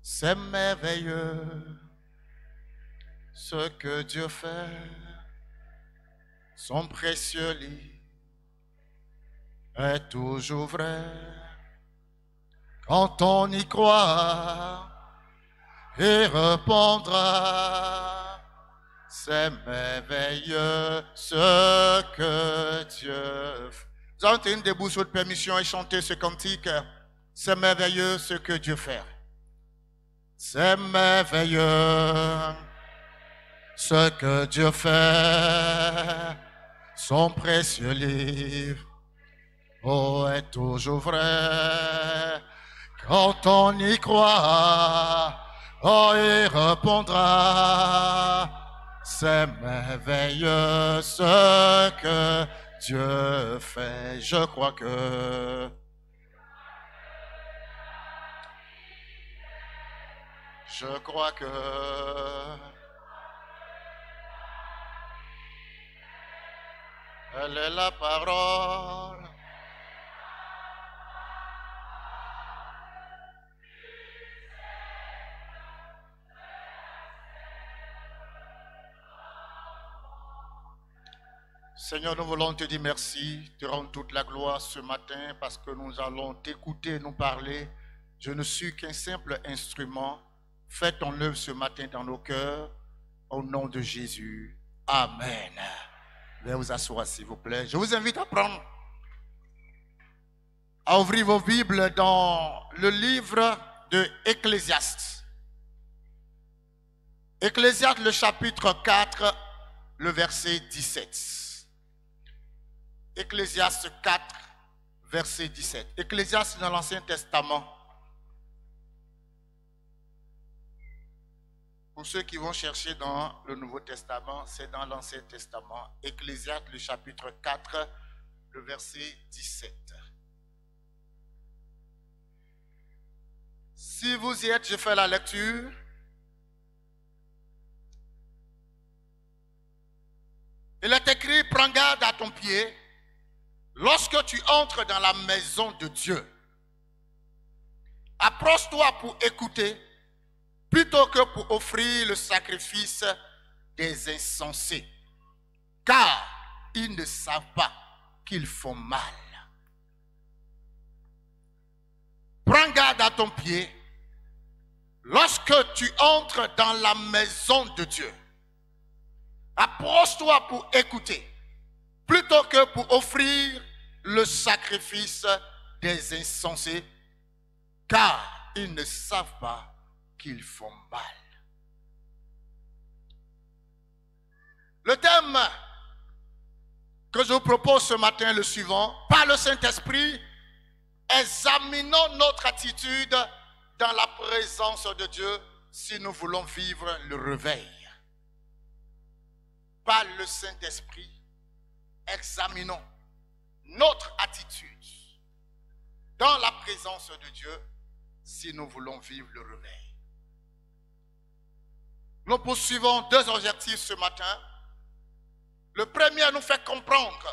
C'est merveilleux ce que Dieu fait, son précieux lit est toujours vrai. Quand on y croit, il répondra. C'est merveilleux ce que Dieu fait. Vous avez une debout sous de permission et chanter ce cantique. C'est merveilleux ce que Dieu fait. C'est merveilleux ce que Dieu fait. Son précieux livre, oh, est toujours vrai. Quand on y croit, oh, il répondra. C'est merveilleux ce que Dieu fait. Je crois que elle est la parole. Seigneur, nous voulons te dire merci, te rendre toute la gloire ce matin parce que nous allons t'écouter, nous parler. Je ne suis qu'un simple instrument. Fais ton œuvre ce matin dans nos cœurs, au nom de Jésus. Amen. Veuillez vous asseoir s'il vous plaît. Je vous invite à ouvrir vos Bibles dans le livre de Ecclésiaste. Ecclésiaste, le chapitre 4, le verset 17. Ecclésiaste 4, verset 17. Ecclésiaste dans l'Ancien Testament. Pour ceux qui vont chercher dans le Nouveau Testament, c'est dans l'Ancien Testament. Ecclésiaste, le chapitre 4, le verset 17. Si vous y êtes, je fais la lecture. Il est écrit, prends garde à ton pied lorsque tu entres dans la maison de Dieu. Approche-toi pour écouter plutôt que pour offrir le sacrifice des insensés, car ils ne savent pas qu'ils font mal. Prends garde à ton pied lorsque tu entres dans la maison de Dieu. Approche-toi pour écouter, plutôt que pour offrir le sacrifice des insensés, car ils ne savent pas qu'ils font mal. Le thème que je vous propose ce matin est le suivant. Par le Saint-Esprit, examinons notre attitude dans la présence de Dieu si nous voulons vivre le réveil. Par le Saint-Esprit, examinons notre attitude dans la présence de Dieu si nous voulons vivre le réveil. Nous poursuivons deux objectifs ce matin. Le premier nous fait comprendre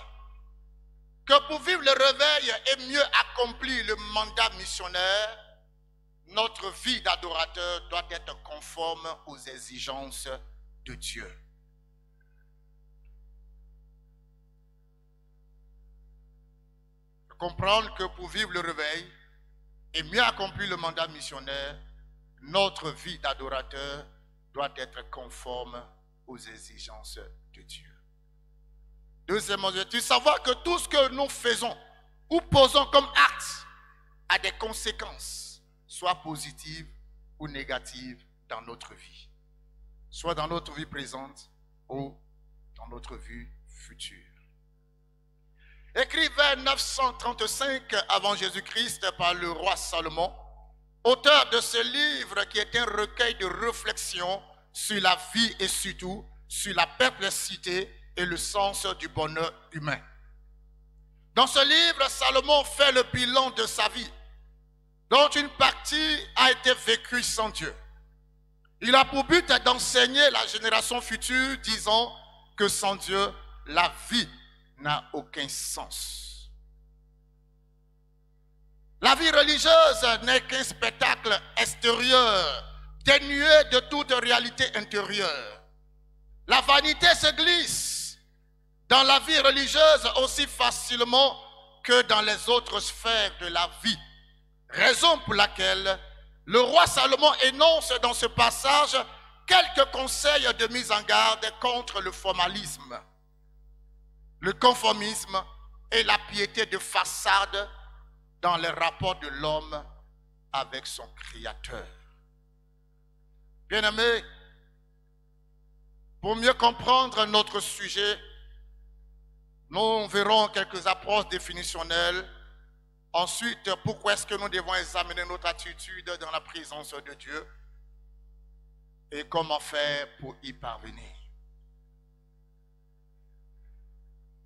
que pour vivre le réveil et mieux accomplir le mandat missionnaire, notre vie d'adorateur doit être conforme aux exigences de Dieu. Comprendre que pour vivre le réveil et mieux accomplir le mandat missionnaire, notre vie d'adorateur doit être conforme aux exigences de Dieu. Deuxième objectif, savoir que tout ce que nous faisons ou posons comme acte a des conséquences, soit positives ou négatives dans notre vie, soit dans notre vie présente ou dans notre vie future. Écrit vers 935 avant Jésus-Christ par le roi Salomon, auteur de ce livre qui est un recueil de réflexions sur la vie et surtout sur la perplexité et le sens du bonheur humain. Dans ce livre, Salomon fait le bilan de sa vie, dont une partie a été vécue sans Dieu. Il a pour but d'enseigner la génération future, disant que sans Dieu, la vie n'a aucun sens. La vie religieuse n'est qu'un spectacle extérieur, dénué de toute réalité intérieure. La vanité se glisse dans la vie religieuse aussi facilement que dans les autres sphères de la vie. Raison pour laquelle le roi Salomon énonce dans ce passage quelques conseils de mise en garde contre le formalisme, le conformisme et la piété de façade dans les rapports de l'homme avec son Créateur. Bien-aimés, pour mieux comprendre notre sujet, nous verrons quelques approches définitionnelles. Ensuite, pourquoi est-ce que nous devons examiner notre attitude dans la présence de Dieu et comment faire pour y parvenir.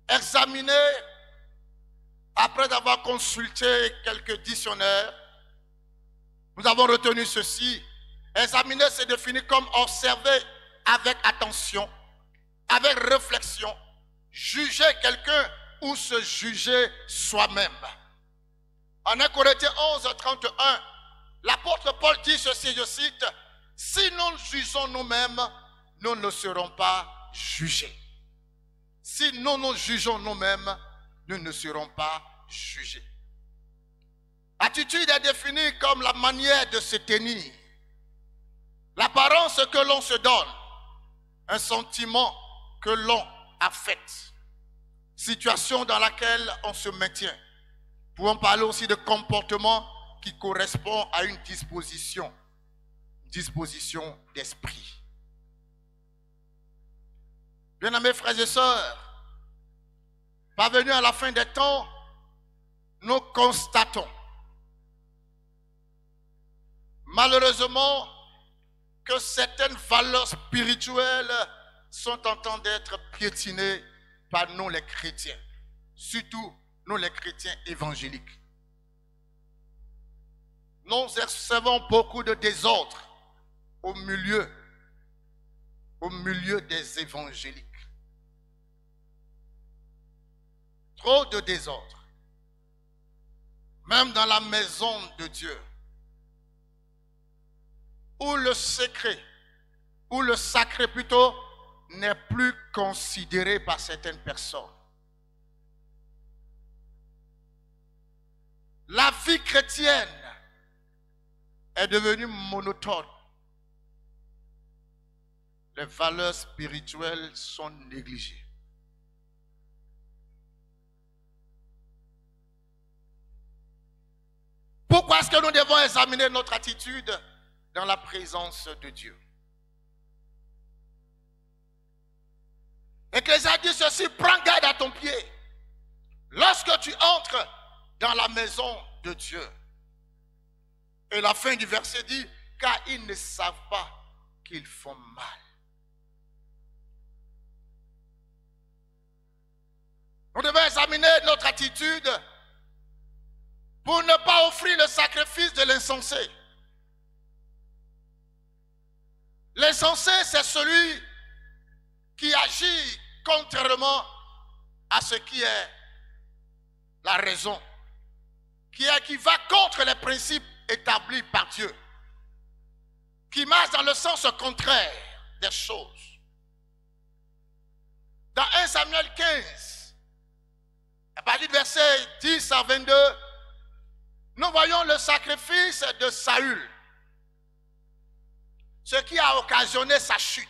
Examiner, après avoir consulté quelques dictionnaires, nous avons retenu ceci. Examiner se définit comme observer avec attention, avec réflexion, juger quelqu'un ou se juger soi-même. En 1 Corinthiens 11, 31, l'apôtre Paul dit ceci, je cite, « Si nous jugeons nous-mêmes, nous ne serons pas jugés. » Si nous nous jugeons nous-mêmes, nous ne serons pas jugés. L'attitude est définie comme la manière de se tenir, l'apparence que l'on se donne, un sentiment que l'on affecte, situation dans laquelle on se maintient. Nous pouvons parler aussi de comportement qui correspond à une disposition d'esprit. Bien-aimés frères et sœurs, parvenus à la fin des temps, nous constatons malheureusement que certaines valeurs spirituelles sont en train d'être piétinées par nous les chrétiens, surtout nous les chrétiens évangéliques. Nous observons beaucoup de désordre au milieu des évangéliques. Trop de désordre. Même dans la maison de Dieu, où le secret, où le sacré plutôt, n'est plus considéré par certaines personnes. La vie chrétienne est devenue monotone. Les valeurs spirituelles sont négligées. Pourquoi est-ce que nous devons examiner notre attitude dans la présence de Dieu? Ecclésiaste dit ceci, prends garde à ton pied. Lorsque tu entres dans la maison de Dieu. Et la fin du verset dit, car ils ne savent pas qu'ils font mal. Nous devons examiner notre attitude pour ne pas offrir le sacrifice de l'insensé. L'insensé, c'est celui qui agit contrairement à ce qui est la raison, qui va contre les principes établis par Dieu, qui marche dans le sens contraire des choses. Dans 1 Samuel 15, à partir du verset 10 à 22, nous voyons le sacrifice de Saül, ce qui a occasionné sa chute.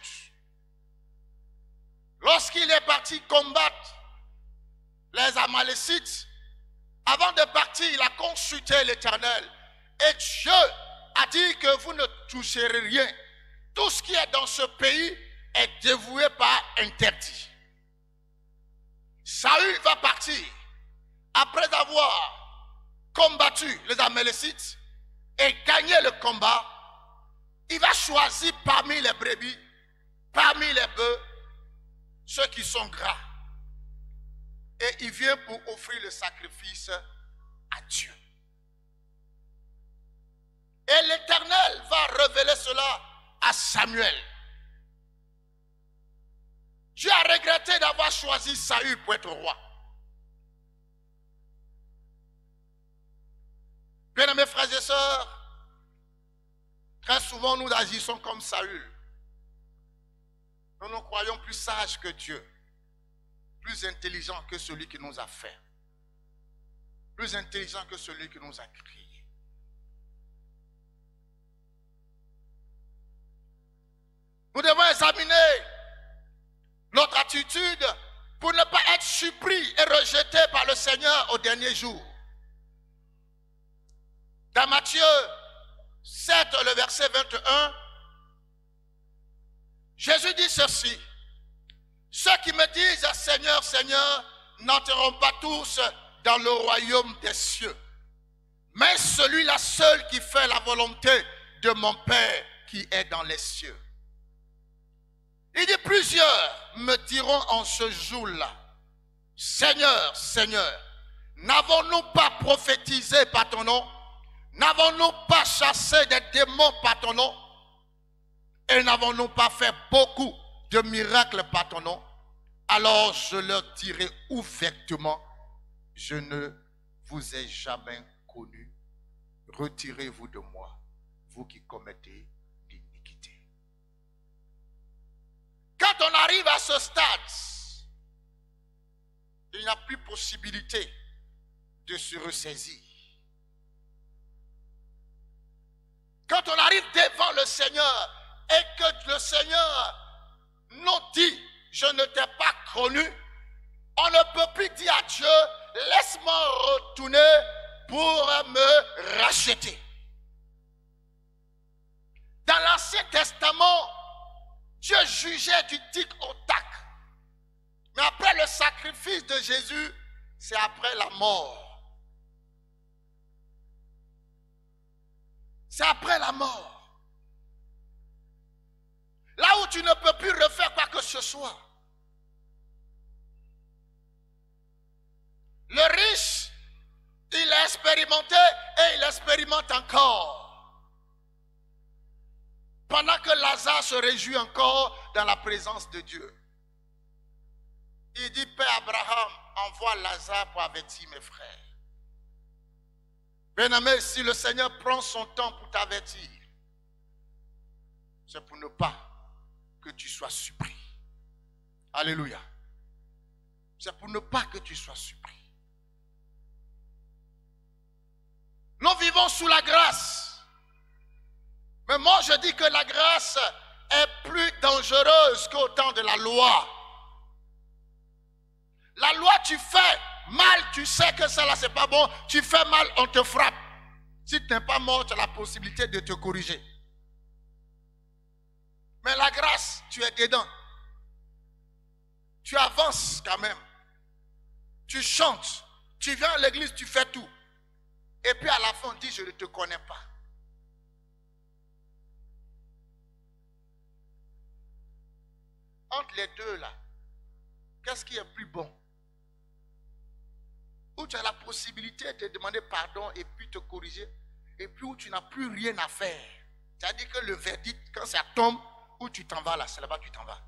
Lorsqu'il est parti combattre les Amalécites, avant de partir, il a consulté l'Éternel. Et Dieu a dit que vous ne toucherez rien. Tout ce qui est dans ce pays est dévoué par interdit. Saül va partir après avoir combattu les Amalécites et gagné le combat. Il va choisir parmi les brebis, parmi les bœufs, ceux qui sont gras. Et il vient pour offrir le sacrifice à Dieu. Et l'Éternel va révéler cela à Samuel. Dieu a regretté d'avoir choisi Saül pour être roi. Bien-aimés frères et sœurs, très souvent nous agissons comme Saül. Nous nous croyons plus sages que Dieu, plus intelligents que celui qui nous a fait, plus intelligents que celui qui nous a créés. Nous devons examiner notre attitude pour ne pas être surpris et rejeté par le Seigneur au dernier jour. Dans Matthieu 7, le verset 21, Jésus dit ceci: ceux qui me disent Seigneur, Seigneur, n'entreront pas tous dans le royaume des cieux, mais celui-là seul qui fait la volonté de mon Père qui est dans les cieux. Il dit: plusieurs me diront en ce jour-là, Seigneur, Seigneur, n'avons-nous pas prophétisé par ton nom? N'avons-nous pas chassé des démons par ton nom? Et n'avons-nous pas fait beaucoup de miracles par ton nom? Alors je leur dirai ouvertement, je ne vous ai jamais connu. Retirez-vous de moi, vous qui commettez l'iniquité. Quand on arrive à ce stade, il n'y a plus possibilité de se ressaisir. Quand on arrive devant le Seigneur et que le Seigneur nous dit, je ne t'ai pas connu, on ne peut plus dire à Dieu, laisse-moi retourner pour me racheter. Dans l'Ancien Testament, Dieu jugeait du tic au tac. Mais après le sacrifice de Jésus, c'est après la mort. C'est après la mort. Là où tu ne peux plus refaire quoi que ce soit. Le riche, il a expérimenté et il expérimente encore. Pendant que Lazare se réjouit encore dans la présence de Dieu. Il dit, Père Abraham, envoie Lazare pour avertir mes frères. Bien-aimé, si le Seigneur prend son temps pour t'avertir, c'est pour ne pas que tu sois surpris. Alléluia. C'est pour ne pas que tu sois surpris. Nous vivons sous la grâce. Mais moi je dis que la grâce est plus dangereuse qu'au temps de la loi. La loi, tu fais mal, tu sais que ça là c'est pas bon, tu fais mal, on te frappe. Si tu n'es pas mort, tu as la possibilité de te corriger. Mais la grâce, tu es dedans. Tu avances quand même. Tu chantes, tu viens à l'église, tu fais tout. Et puis à la fin, on dit, je ne te connais pas. Entre les deux là, qu'est-ce qui est plus bon? Où tu as la possibilité de demander pardon et puis te corriger, et puis où tu n'as plus rien à faire. C'est-à-dire que le verdict, quand ça tombe, où tu t'en vas là, c'est là-bas que tu t'en vas.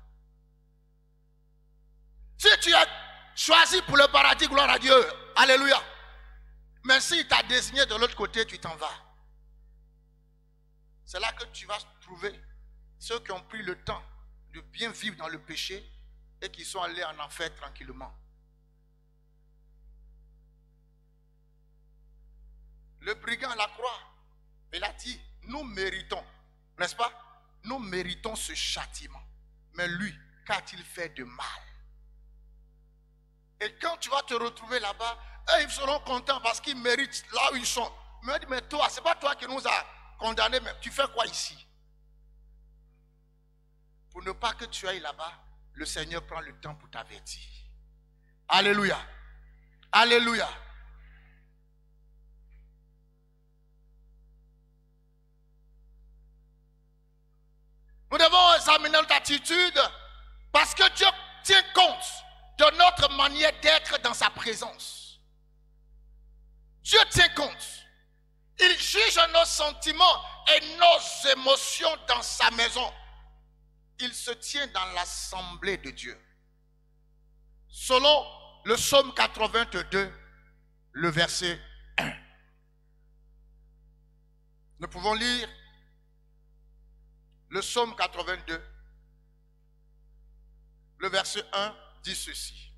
Si tu as choisi pour le paradis, gloire à Dieu, alléluia. Mais s'il t'a désigné de l'autre côté, tu t'en vas. C'est là que tu vas trouver ceux qui ont pris le temps de bien vivre dans le péché et qui sont allés en enfer tranquillement. Le brigand à la croix, il a dit, nous méritons, n'est-ce pas? Nous méritons ce châtiment. Mais lui, qu'a-t-il fait de mal? Et quand tu vas te retrouver là-bas, eux, ils seront contents parce qu'ils méritent là où ils sont. Mais toi, ce n'est pas toi qui nous as condamnés, mais tu fais quoi ici? Pour ne pas que tu ailles là-bas, le Seigneur prend le temps pour t'avertir. Alléluia. Alléluia. Nous devons examiner notre attitude parce que Dieu tient compte de notre manière d'être dans sa présence. Dieu tient compte. Il juge nos sentiments et nos émotions dans sa maison. Il se tient dans l'assemblée de Dieu. Selon le psaume 82, le verset 1. Nous pouvons lire le psaume 82. Le verset 1 dit ceci.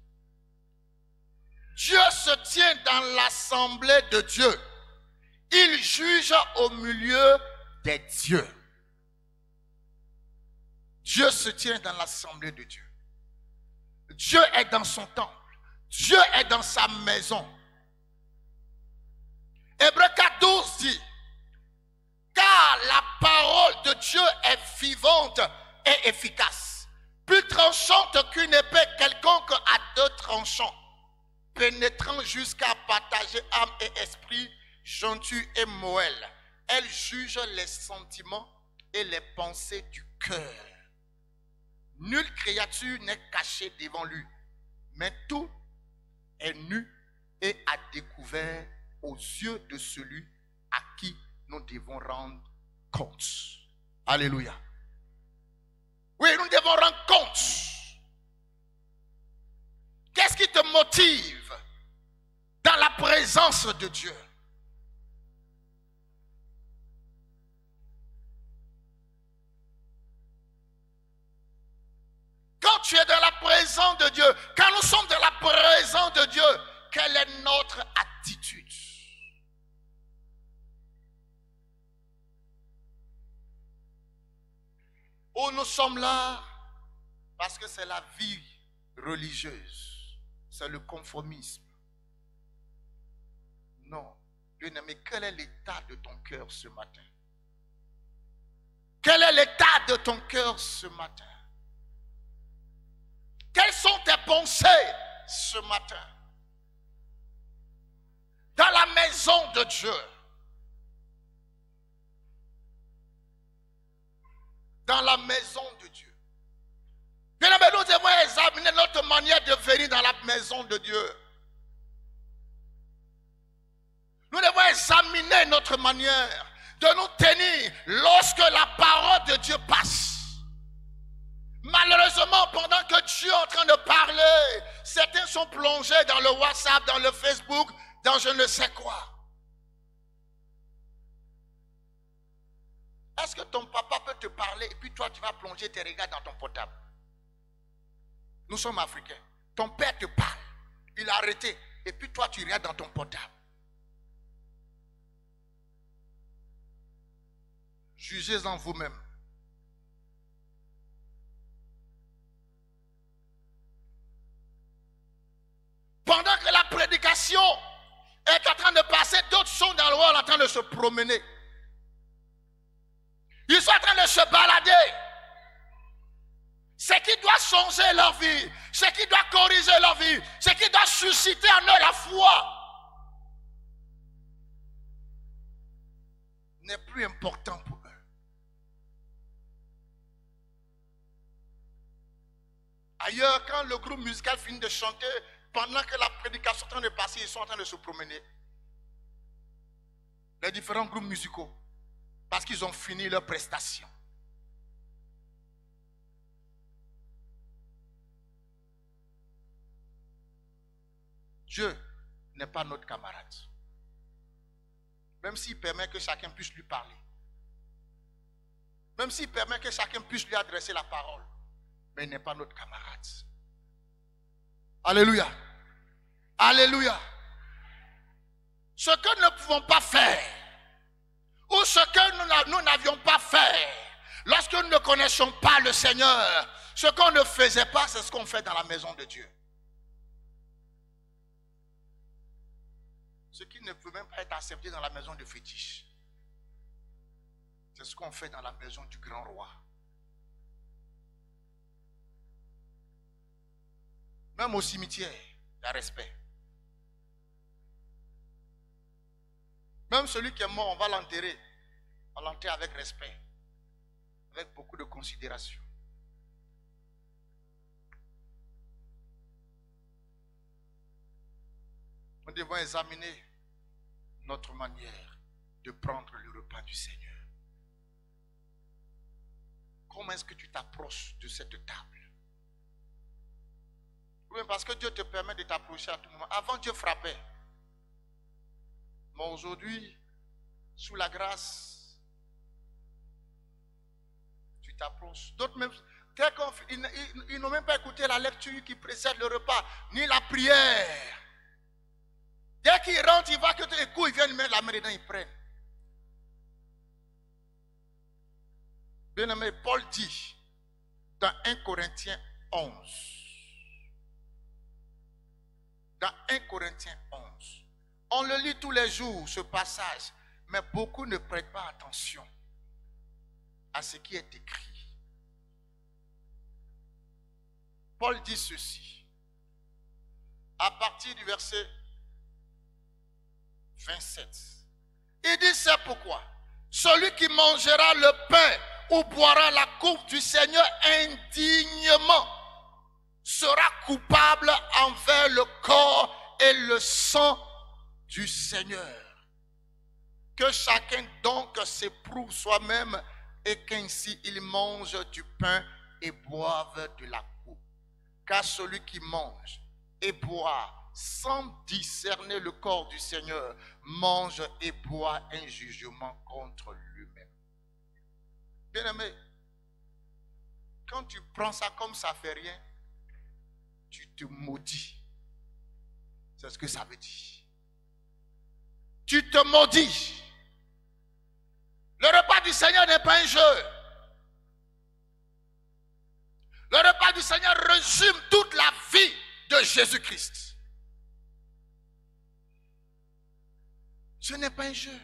Dieu se tient dans l'assemblée de Dieu. Il juge au milieu des dieux. Dieu se tient dans l'assemblée de Dieu. Dieu est dans son temple. Dieu est dans sa maison. Hébreux 4:12 dit, car la parole de Dieu est vivante et efficace, plus tranchante qu'une épée quelconque à deux tranchants, pénétrant jusqu'à partager âme et esprit, jointure et moelle. Elle juge les sentiments et les pensées du cœur. Nulle créature n'est cachée devant lui, mais tout est nu et à découvert aux yeux de celui à qui nous devons rendre compte. Alléluia. Oui, nous devons rendre compte. Qu'est-ce qui te motive dans la présence de Dieu? Quand tu es dans la présence de Dieu, quand nous sommes dans la présence de Dieu, quelle est notre attitude? Ou nous sommes là parce que c'est la vie religieuse, c'est le conformisme. Non, bien-aimé, quel est l'état de ton cœur ce matin? Quel est l'état de ton cœur ce matin? Quelles sont tes pensées ce matin? Dans la maison de Dieu. Dans la maison de Dieu. Bien aimé, nous devons examiner notre manière de venir dans la maison de Dieu. Nous devons examiner notre manière de nous tenir lorsque la parole de Dieu passe. Malheureusement, pendant que Dieu est en train de parler, certains sont plongés dans le WhatsApp, dans le Facebook, dans je ne sais quoi. Est-ce que ton papa peut te parler et puis toi tu vas plonger tes regards dans ton portable? Nous sommes africains. Ton père te parle, il a arrêté et puis toi tu regardes dans ton portable. Jugez-en vous-même. Pendant que la prédication est en train de passer, d'autres sont dans le hall en train de se promener. Ils sont en train de se balader. Ce qui doit changer leur vie, ce qui doit corriger leur vie, ce qui doit susciter en eux la foi, n'est plus important pour eux. Ailleurs, quand le groupe musical finit de chanter, pendant que la prédication est en train de passer, ils sont en train de se promener. Les différents groupes musicaux. Parce qu'ils ont fini leur prestation. Dieu n'est pas notre camarade. Même s'il permet que chacun puisse lui parler. Même s'il permet que chacun puisse lui adresser la parole. Mais il n'est pas notre camarade. Alléluia. Alléluia. Ce que nous ne pouvons pas faire, ou ce que nous n'avions pas fait, lorsque nous ne connaissions pas le Seigneur, ce qu'on ne faisait pas, c'est ce qu'on fait dans la maison de Dieu. Ce qui ne peut même pas être accepté dans la maison de fétiche, c'est ce qu'on fait dans la maison du grand roi. Même au cimetière, il y a respect. Même celui qui est mort, on va l'enterrer. On l'enterre avec respect, avec beaucoup de considération. Nous devons examiner notre manière de prendre le repas du Seigneur. Comment est-ce que tu t'approches de cette table? Oui, parce que Dieu te permet de t'approcher à tout moment. Avant, Dieu frappait. Mais aujourd'hui, sous la grâce, tu t'approches. D'autres même, ils n'ont même pas écouté la lecture qui précède le repas, ni la prière. Dès qu'ils rentrent, ils voient que les coups, ils viennent mettre la main dedans, ils prennent. Bien aimé, Paul dit dans 1 Corinthiens 11. Dans 1 Corinthiens 11. On le lit tous les jours, ce passage, mais beaucoup ne prêtent pas attention à ce qui est écrit. Paul dit ceci, à partir du verset 27. Il dit, c'est pourquoi celui qui mangera le pain ou boira la coupe du Seigneur indignement sera coupable envers le corps et le sang du Seigneur. Que chacun donc s'éprouve soi-même et qu'ainsi il mange du pain et boive de la coupe. Car celui qui mange et boit sans discerner le corps du Seigneur mange et boit un jugement contre lui-même. Bien-aimé, quand tu prends ça comme ça fait rien, tu te maudis. C'est ce que ça veut dire. Tu te maudis. Le repas du Seigneur n'est pas un jeu. Le repas du Seigneur résume toute la vie de Jésus-Christ. Ce n'est pas un jeu.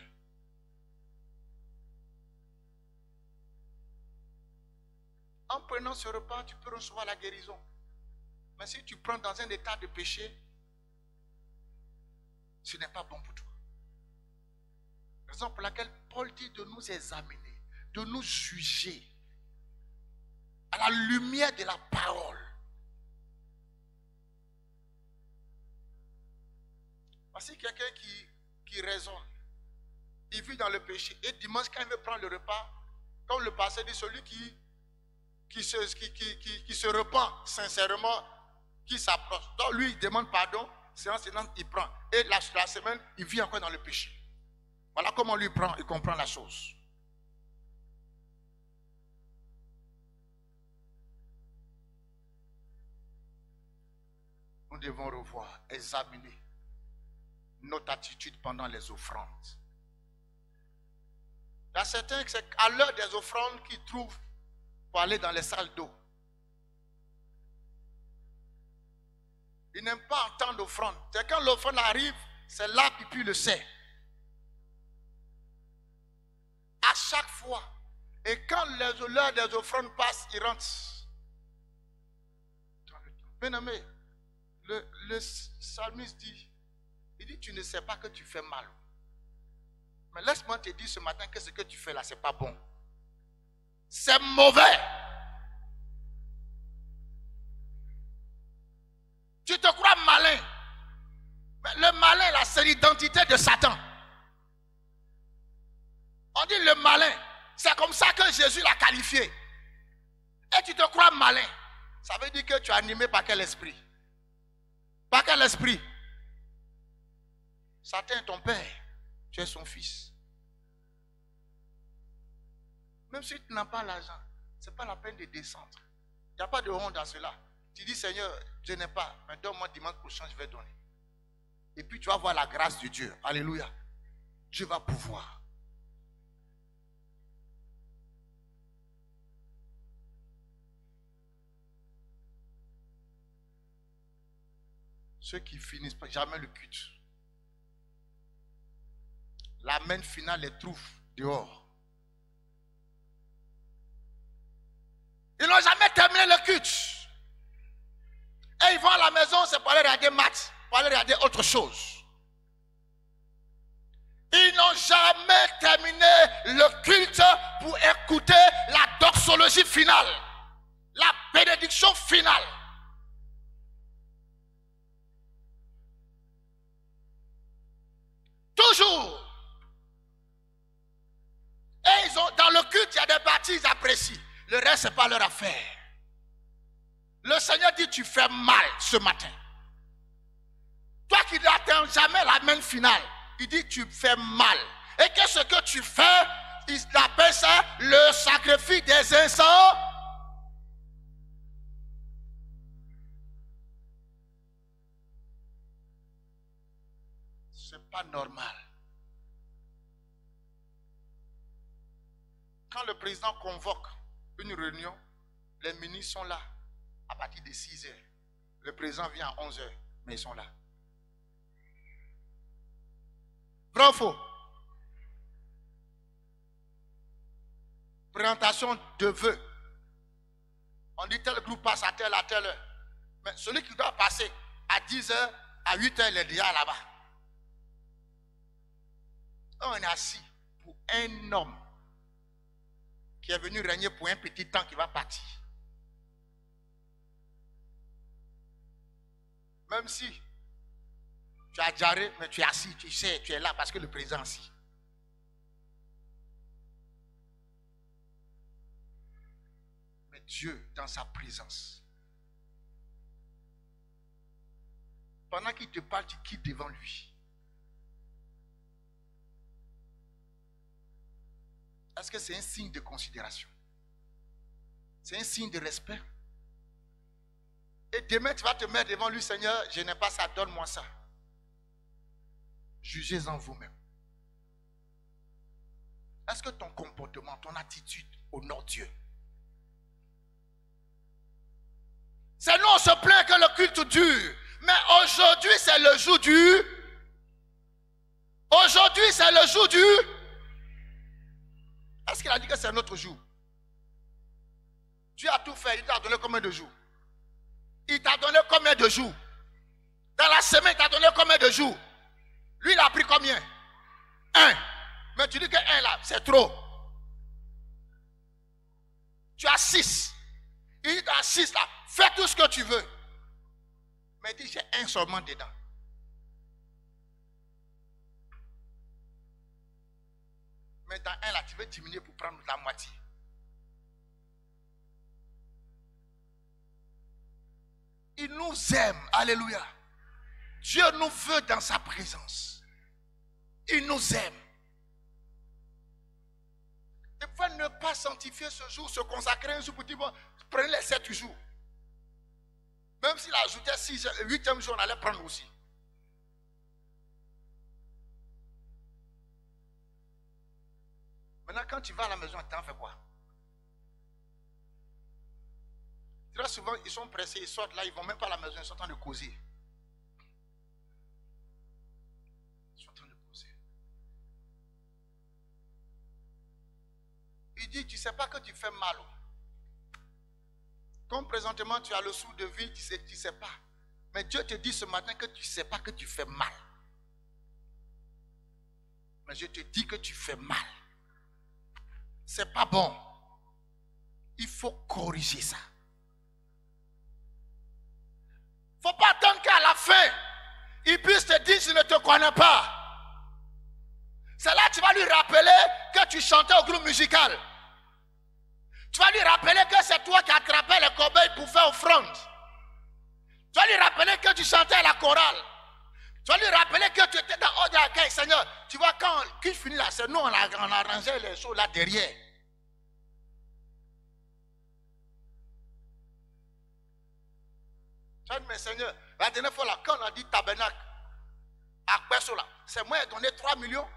En prenant ce repas, tu peux recevoir la guérison. Mais si tu prends dans un état de péché, ce n'est pas bon pour toi. Raison pour laquelle Paul dit de nous examiner, de nous juger à la lumière de la parole. Voici quelqu'un qui raisonne. Il vit dans le péché. Et dimanche, quand il veut prendre le repas, comme le passé dit, celui qui se repent sincèrement, qui s'approche. Donc lui, il demande pardon, séance, il prend. Et la semaine, il vit encore dans le péché. Voilà comment lui prend, il comprend la chose. Nous devons revoir, examiner notre attitude pendant les offrandes. Il y a certains qui, c'est à l'heure des offrandes, qu'ils trouvent pour aller dans les salles d'eau. Ils n'aiment pas entendre l'offrande. C'est quand l'offrande arrive, c'est là qu'il puis le sait. À chaque fois. Et quand l'heure des offrandes passe, ils rentrent. Bien aimé, le psalmiste dit, il dit, tu ne sais pas que tu fais mal. Mais laisse-moi te dire ce matin que ce que tu fais là, ce n'est pas bon. C'est mauvais. Tu te crois malin. Mais le malin là, c'est l'identité de Satan. On dit le malin. C'est comme ça que Jésus l'a qualifié. Et tu te crois malin. Ça veut dire que tu es animé par quel esprit? Par quel esprit? Satan est ton père. Tu es son fils. Même si tu n'as pas l'argent, ce n'est pas la peine de descendre. Il n'y a pas de honte dans cela. Tu dis, Seigneur, je n'ai pas, mais donne-moi dimanche prochain, je vais donner. Et puis tu vas voir la grâce de Dieu. Alléluia. Dieu va pouvoir. Ceux qui finissent pas jamais le culte. La main finale les trouve dehors. Ils n'ont jamais terminé le culte. Et ils vont à la maison, c'est pour aller regarder match, pour aller regarder autre chose. Ils n'ont jamais terminé le culte pour écouter la doxologie finale, la bénédiction finale. Toujours. Et ils ont, dans le culte, il y a des parties qu'ils apprécient. Le reste, ce n'est pas leur affaire. Le Seigneur dit, tu fais mal ce matin. Toi qui n'atteins jamais la main finale, il dit, tu fais mal. Et que ce que tu fais, ils appellent ça le sacrifice des incendis. C'est pas normal. Quand le président convoque une réunion, les ministres sont là à partir de 6 heures. Le président vient à 11 heures, mais ils sont là. Vrai ou faux? Présentation de vœux. On dit tel groupe passe à telle heure. Mais celui qui doit passer à 10 heures, à 8 heures, il est déjà là-bas. On est assis pour un homme qui est venu régner pour un petit temps qui va partir. Même si tu as jarré, mais tu es assis, tu sais, tu es là parce que le président est assis. Mais Dieu, dans sa présence, pendant qu'il te parle, tu quittes devant lui. Est-ce que c'est un signe de considération? C'est un signe de respect? Et demain, tu vas te mettre devant lui, Seigneur, je n'ai pas ça, donne-moi ça. Jugez-en vous-même. Est-ce que ton comportement, ton attitude honore Dieu? C'est nous, on se plaint que le culte dure. Mais aujourd'hui, c'est le jour du... Aujourd'hui, c'est le jour du... Est-ce qu'il a dit que c'est un autre jour? Dieu a tout fait. Il t'a donné combien de jours? Il t'a donné combien de jours? Dans la semaine, il t'a donné combien de jours? Lui, il a pris combien? 1. Mais tu dis que 1 là, c'est trop. Tu as 6. Il dit à 6 là, fais tout ce que tu veux. Mais il dit, j'ai 1 seulement dedans. Mais dans 1 là, tu veux diminuer pour prendre la moitié. Il nous aime. Alléluia. Dieu nous veut dans sa présence. Il nous aime. Il faut ne pas sanctifier ce jour, se consacrer un jour pour dire, bon, prenez les 7 jours. Même s'il ajoutait 6, 8e jour, on allait prendre aussi. Maintenant, quand tu vas à la maison, tu en fais quoi? Très souvent, ils sont pressés, ils sortent là, ils ne vont même pas à la maison, ils sont en train de causer. Ils sont en train de causer. Il dit, tu ne sais pas que tu fais mal. Comme présentement, tu as le sou de vie, tu ne sais pas. Mais Dieu te dit ce matin que tu ne sais pas que tu fais mal. Mais je te dis que tu fais mal. C'est pas bon. Il faut corriger ça. Il ne faut pas attendre qu'à la fin, il puisse te dire, je ne te connais pas. C'est là que tu vas lui rappeler que tu chantais au groupe musical. Tu vas lui rappeler que c'est toi qui attrapais les corbeilles pour faire offrande. Tu vas lui rappeler que tu chantais à la chorale. Tu vas lui rappeler que tu étais dans l'ordre d'accueil, Seigneur. Tu vois, quand il finit là, c'est nous, on arrangeait les choses là derrière. Tu vas dire, mais Seigneur, la dernière fois là, quand on a dit tabernacle, à Pesso là, c'est moi qui ai donné 3 millions.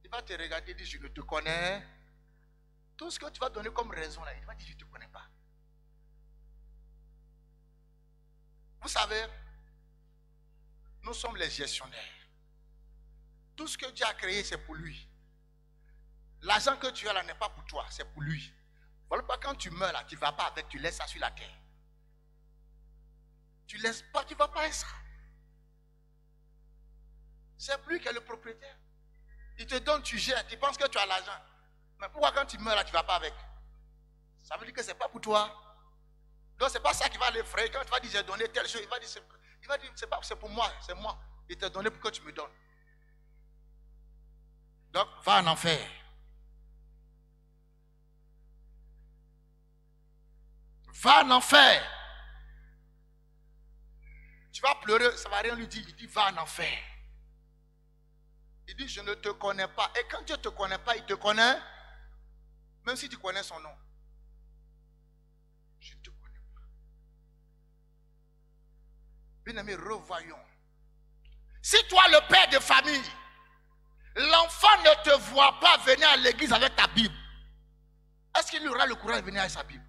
Il va te regarder et dire, je ne te connais. Tout ce que tu vas donner comme raison là, il va dire, je ne te connais pas. Vous savez, nous sommes les gestionnaires. Tout ce que Dieu a créé, c'est pour lui. L'argent que tu as là n'est pas pour toi, c'est pour lui. Voilà pas quand tu meurs là, tu ne vas pas avec, tu laisses ça sur la terre. Tu ne laisses pas, tu ne vas pas avec ça. C'est lui qui est le propriétaire. Il te donne, tu gères, tu penses que tu as l'argent. Mais pourquoi quand tu meurs là, tu ne vas pas avec? Ça veut dire que ce n'est pas pour toi. Donc ce n'est pas ça qui va l'effrayer. Quand tu vas dire j'ai donné telle chose, il va dire c'est pas, c'est pour moi, c'est moi. Il t'a donné pour que tu me donnes. Donc va en enfer. Va en enfer. Tu vas pleurer, ça ne va rien lui dire. Il dit va en enfer. Il dit, je ne te connais pas. Et quand Dieu ne te connaît pas, il te connaît. Même si tu connais son nom. Je ne te connais pas. Bien-aimé, revoyons. Si toi, le père de famille, l'enfant ne te voit pas venir à l'église avec ta Bible, est-ce qu'il aura le courage de venir avec sa Bible?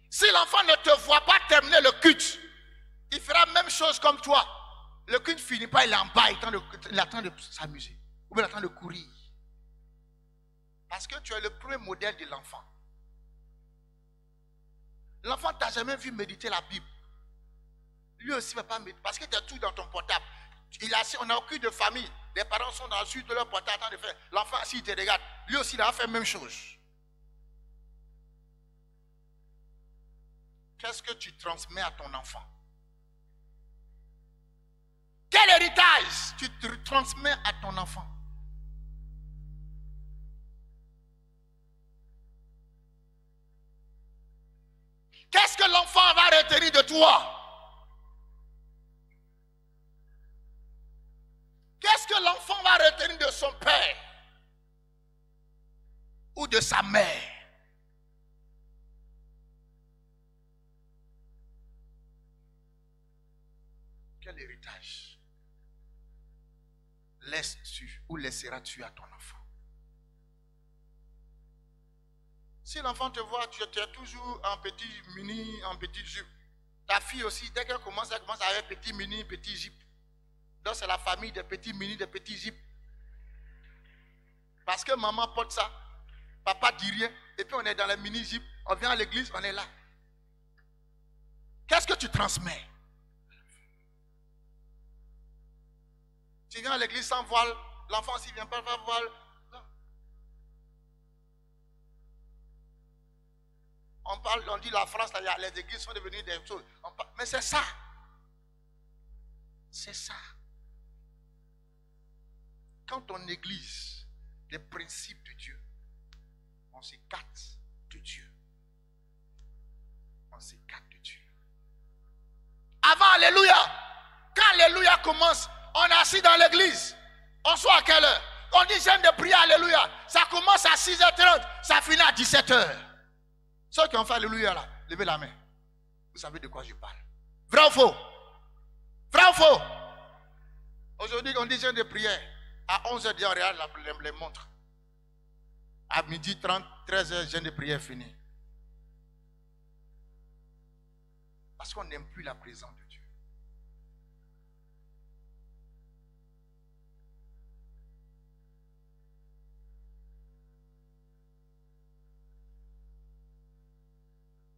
Si l'enfant ne te voit pas terminer le culte, il fera la même chose comme toi. Le culte ne finit pas, il est en bas, il attend de s'amuser. Ou bien il attend de courir. Parce que tu es le premier modèle de l'enfant. L'enfant ne t'a jamais vu méditer la Bible. Lui aussi ne va pas méditer. Parce que tu as tout dans ton portable. On n'a aucune de famille. Les parents sont dans le sud de leur portable en train de faire. L'enfant, s'il te regarde, lui aussi, il va faire la même chose. Qu'est-ce que tu transmets à ton enfant? Quel héritage tu transmets à ton enfant? Qu'est-ce que l'enfant va retenir de toi? Qu'est-ce que l'enfant va retenir de son père ou de sa mère? Quel héritage laisses-tu ou laisseras-tu à ton enfant? Si l'enfant te voit, tu es toujours en petit mini, en petit jupe. Ta fille aussi, dès qu'elle commence, avec petit mini, petit jupe. Donc c'est la famille des petits mini, des petits jupes. Parce que maman porte ça, papa dit rien, et puis on est dans les mini jupes, on vient à l'église, on est là. Qu'est-ce que tu transmets? Tu viens à l'église sans voile, l'enfant s'il ne vient pas avec voile. Non. On dit la France, là, les églises sont devenues des choses. Mais c'est ça. C'est ça. Quand on néglige les principes de Dieu, on s'écarte de Dieu. On s'écarte de Dieu. Avant, alléluia. Quand alléluia commence, on est assis dans l'église. On soit à quelle heure? On dit j'aime de prier, alléluia. Ça commence à 6h30, ça finit à 17h. Ceux qui ont fait alléluia là, levez la main. Vous savez de quoi je parle. Vrai ou faux? Vrai ou faux? Aujourd'hui, on dit j'aime de prière. À 11h, on regarde les montres. À 12h30, 13h, j'aime de prière fini. Parce qu'on n'aime plus la présence de Dieu.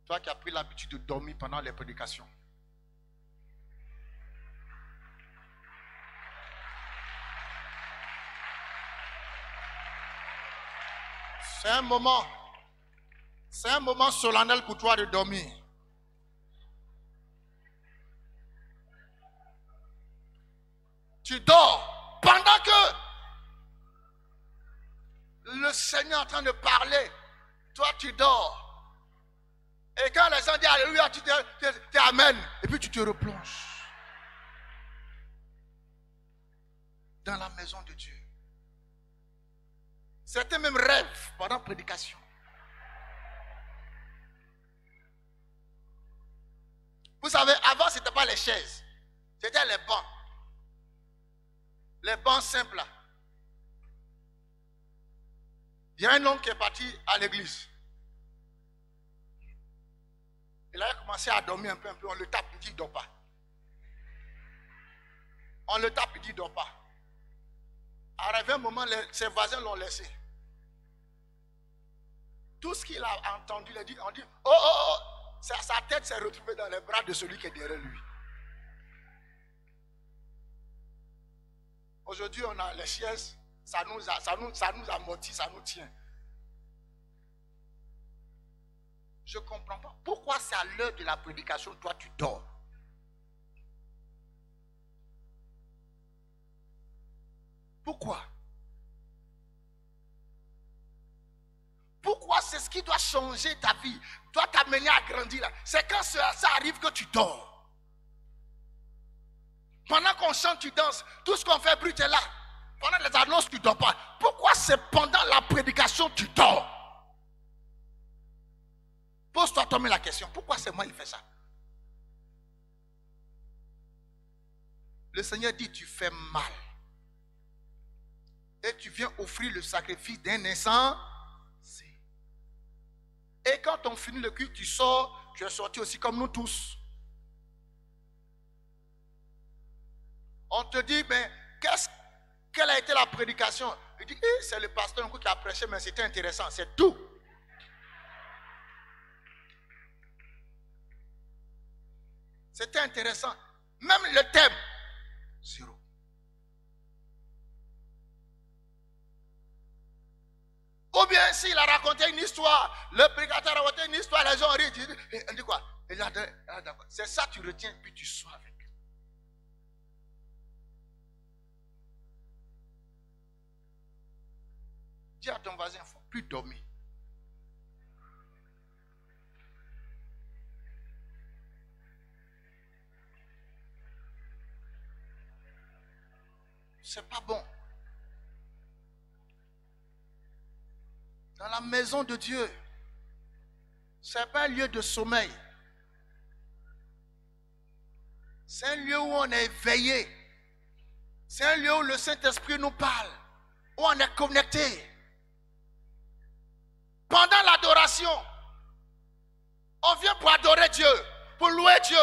Toi qui as pris l'habitude de dormir pendant les prédications. C'est un moment solennel pour toi de dormir. Tu dors pendant que le Seigneur est en train de parler. Toi, tu dors. Et quand les gens disent alléluia, tu te amènes. Et puis tu te replonges dans la maison de Dieu. Certains même rêvent pendant la prédication. Vous savez, avant, ce n'était pas les chaises. C'était les bancs. Les bancs simples là. Il y a un homme qui est parti à l'église. Il a commencé à dormir un peu. On le tape, il dit, il ne dort pas. On le tape, il dit, il ne dort pas. Arrivé un moment, ses voisins l'ont laissé. Tout ce qu'il a entendu, on dit, oh, sa tête s'est retrouvée dans les bras de celui qui est derrière lui. Aujourd'hui, on a les chaises, ça nous amortit, ça nous tient. Je ne comprends pas. Pourquoi c'est à l'heure de la prédication, toi tu dors? Pourquoi? Pourquoi c'est ce qui doit changer ta vie, doit t'amener à grandir là? C'est quand ça arrive que tu dors. Pendant qu'on chante, tu danses. Tout ce qu'on fait brut est là. Pendant les annonces, tu ne dors pas. Pourquoi c'est pendant la prédication tu dors? Pose-toi toi-même la question. Pourquoi c'est moi qui fais ça? Le Seigneur dit, tu fais mal. Et tu viens offrir le sacrifice d'un instant. Et quand on finit le culte, tu sors, tu es sorti aussi comme nous tous. On te dit, mais quelle a été la prédication? Il dit, c'est le pasteur qui a prêché, mais c'était intéressant, c'est tout. C'était intéressant. Même le thème, zéro. Ou bien s'il a raconté une histoire, le prédicateur a raconté une histoire, les gens rient, il dit quoi? C'est ça tu retiens, puis tu sois avec. Dis à ton voisin, il ne faut plus dormir. C'est pas bon. Dans la maison de Dieu, ce n'est pas un lieu de sommeil. C'est un lieu où on est éveillé. C'est un lieu où le Saint-Esprit nous parle, où on est connecté. Pendant l'adoration, on vient pour adorer Dieu, pour louer Dieu,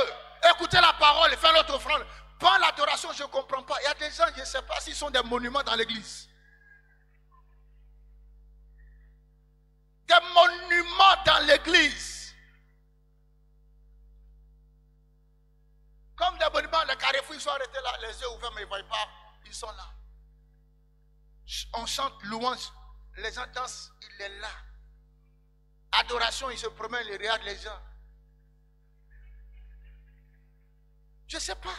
écouter la parole et faire notre offrande. Pendant l'adoration, je ne comprends pas. Il y a des gens, je ne sais pas s'ils sont des monuments dans l'église. Des monuments dans l'église. Comme des monuments, les carrefours, ils sont arrêtés là, les yeux ouverts, mais ils ne voient pas. Ils sont là. On chante louange, les gens dansent, il est là. Adoration, il se promène, il regarde les gens. Je ne sais pas.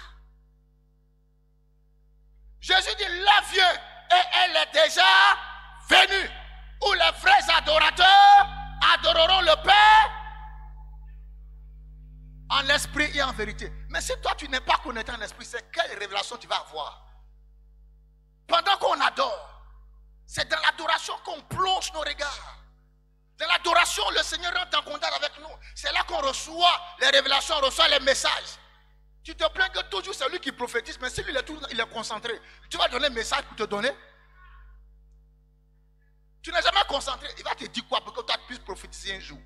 Jésus dit, là vient, et elle est déjà venue. Où les vrais adorateurs adoreront le Père en esprit et en vérité. Mais si toi tu n'es pas connecté en esprit, c'est quelle révélation tu vas avoir? Pendant qu'on adore, c'est dans l'adoration qu'on plonge nos regards. Dans l'adoration, le Seigneur rentre en contact avec nous. C'est là qu'on reçoit les révélations, on reçoit les messages. Tu te plains que toujours c'est lui qui prophétise, mais si lui il est concentré, tu vas donner un message pour te donner. Tu n'es jamais concentré. Il va te dire quoi pour que toi puisses prophétiser un jour?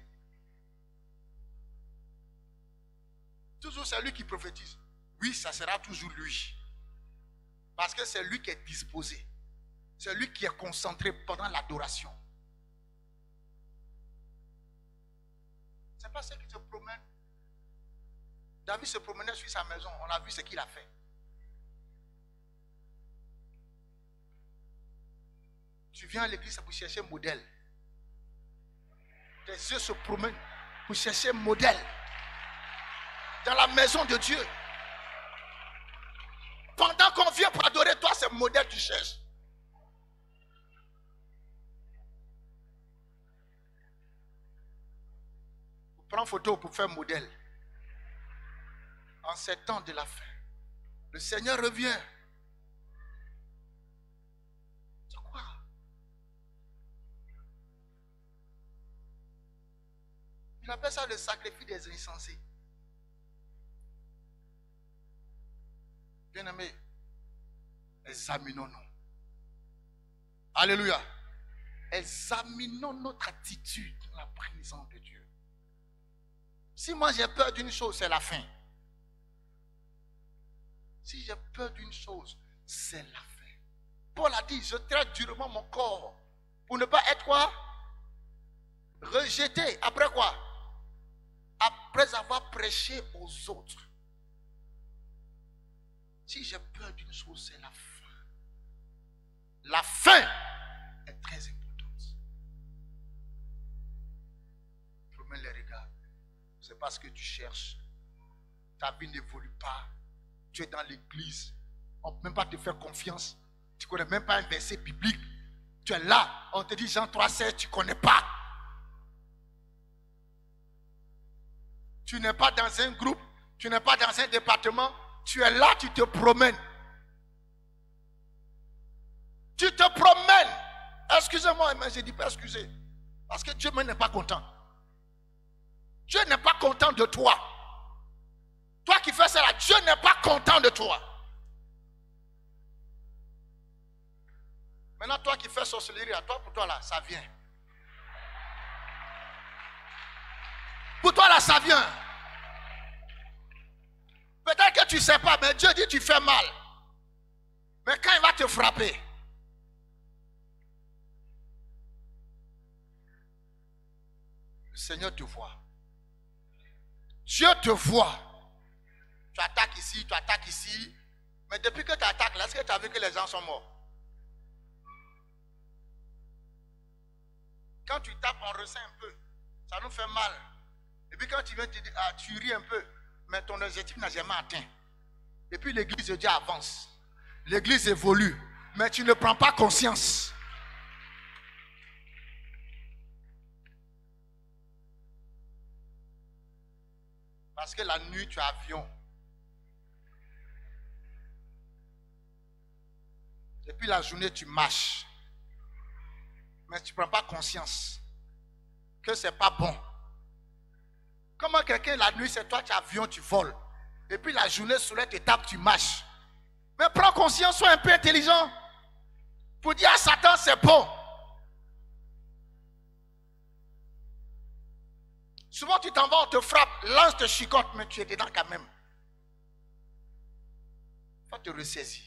Toujours c'est lui qui prophétise. Oui, ça sera toujours lui. Parce que c'est lui qui est disposé. C'est lui qui est concentré pendant l'adoration. Ce n'est pas ceux qui se promènent. David se promenait sur sa maison. On a vu ce qu'il a fait. Tu viens à l'église pour chercher un modèle. Tes yeux se promènent pour chercher un modèle. Dans la maison de Dieu. Pendant qu'on vient pour adorer, toi, c'est modèle que tu cherches. Prends photo pour faire modèle. En ces temps de la fin, le Seigneur revient. C'est quoi? Il appelle ça le sacrifice des insensés. Bien-aimés, examinons-nous. Alléluia. Examinons notre attitude dans la présence de Dieu. Si moi j'ai peur d'une chose, c'est la fin. Si j'ai peur d'une chose, c'est la fin. Paul a dit, je traite durement mon corps pour ne pas être quoi? Rejeté. Après quoi? Après avoir prêché aux autres. Si j'ai peur d'une chose, c'est la fin. La fin est très importante. Promets les regards. C'est parce que tu cherches. Ta vie n'évolue pas. Tu es dans l'église. On ne peut même pas te faire confiance. Tu ne connais même pas un verset biblique. Tu es là. On te dit Jean 3,16, tu ne connais pas. Tu n'es pas dans un groupe. Tu n'es pas dans un département. tu es là, tu te promènes. Tu te promènes. Excusez-moi, mais je ne dis pas excusez. Parce que Dieu même n'est pas content. Dieu n'est pas content de toi. Toi qui fais cela, Dieu n'est pas content de toi. Maintenant, toi qui fais sorcellerie, à toi, pour toi là, ça vient. Pour toi là, ça vient. Peut-être que tu ne sais pas, mais Dieu dit tu fais mal. Mais quand il va te frapper, le Seigneur te voit. Dieu te voit. Tu attaques ici, tu attaques ici. Mais depuis que tu attaques là, est-ce que tu as vu que les gens sont morts? Quand tu tapes, on ressent un peu. Ça nous fait mal. Et puis quand tu viens, tu ris un peu. Mais ton objectif n'a jamais atteint. Et puis l'église de Dieu avance. L'église évolue. Mais tu ne prends pas conscience. Parce que la nuit, tu as avion. Et puis la journée, tu marches. Mais tu ne prends pas conscience que ce n'est pas bon. Comment quelqu'un, la nuit, c'est toi, tu as avion, tu voles. Et puis la journée, soleil te tape, tu marches. Mais prends conscience, sois un peu intelligent. Pour dire à Satan, c'est bon. Souvent, tu t'en vas, on te frappe, lance te chicote, mais tu es dedans quand même. Il faut te ressaisir.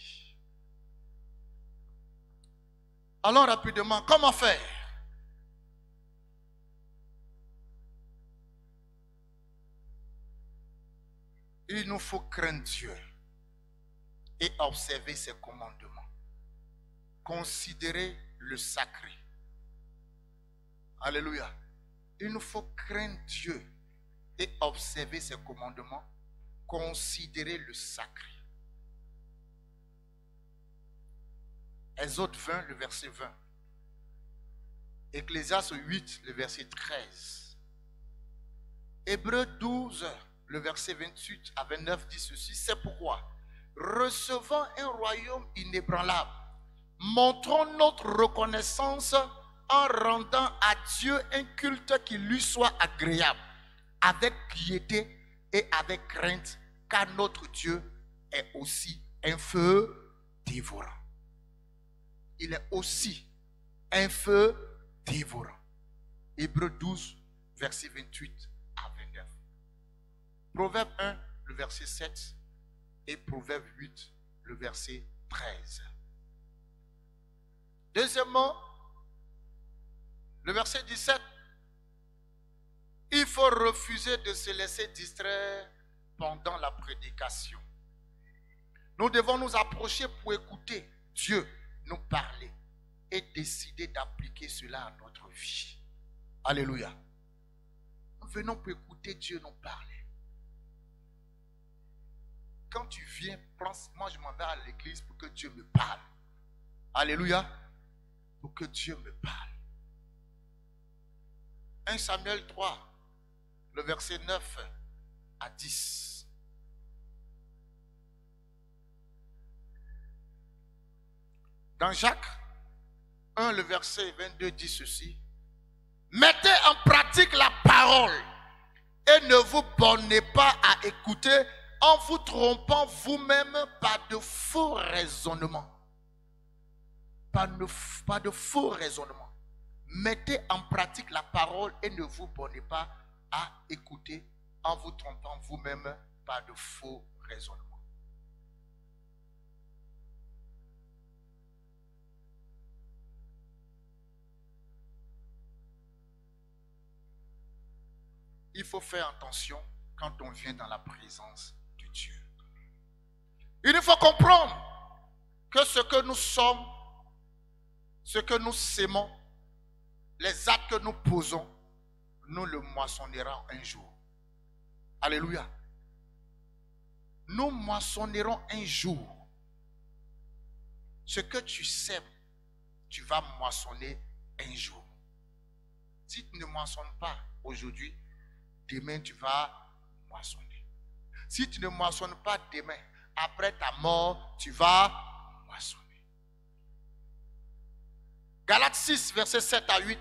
Allons rapidement, comment faire? Il nous faut craindre Dieu et observer ses commandements. Considérer le sacré. Alléluia. Il nous faut craindre Dieu et observer ses commandements. Considérer le sacré. Exode 20, le verset 20. Ecclésiaste 8, le verset 13. Hébreux 12, le verset 28 à 29 dit ceci. C'est pourquoi, recevant un royaume inébranlable, montrons notre reconnaissance en rendant à Dieu un culte qui lui soit agréable, avec piété et avec crainte, car notre Dieu est aussi un feu dévorant. Il est aussi un feu dévorant. Hébreux 12, verset 28 à 29. Proverbe 1, le verset 7 et Proverbe 8, le verset 13. Deuxièmement, le verset 17. Il faut refuser de se laisser distraire pendant la prédication. Nous devons nous approcher pour écouter Dieu nous parler et décider d'appliquer cela à notre vie. Alléluia. Nous venons pour écouter Dieu nous parler. Quand tu viens, moi je m'en vais à l'église pour que Dieu me parle. Alléluia. Pour que Dieu me parle. 1 Samuel 3, le verset 9 à 10. Dans Jacques 1, le verset 22 dit ceci. Mettez en pratique la parole et ne vous bornez pas à écouter en vous trompant vous-même par de faux raisonnements. Pas de faux raisonnements. Mettez en pratique la parole et ne vous bornez pas à écouter en vous trompant vous-même par de faux raisonnements. Il faut faire attention quand on vient dans la présence de Dieu. Il faut comprendre que ce que nous sommes, ce que nous sémons, les actes que nous posons, nous le moissonnerons un jour. Alléluia. Nous moissonnerons un jour. Ce que tu sèmes, tu vas moissonner un jour. Si tu ne moissonnes pas aujourd'hui, demain tu vas moissonner. Si tu ne moissonnes pas demain, après ta mort, tu vas moissonner. Galates 6, versets 7 à 8.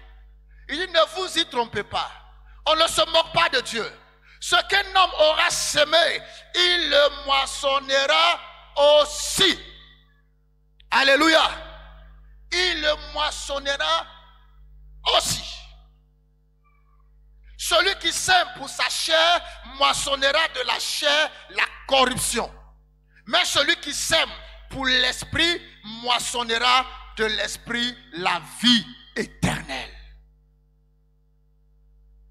Il dit, ne vous y trompez pas. On ne se moque pas de Dieu. Ce qu'un homme aura semé, il le moissonnera aussi. Alléluia. Il le moissonnera aussi. Celui qui sème pour sa chair moissonnera de la chair la corruption. Mais celui qui sème pour l'esprit moissonnera de l'esprit la vie éternelle.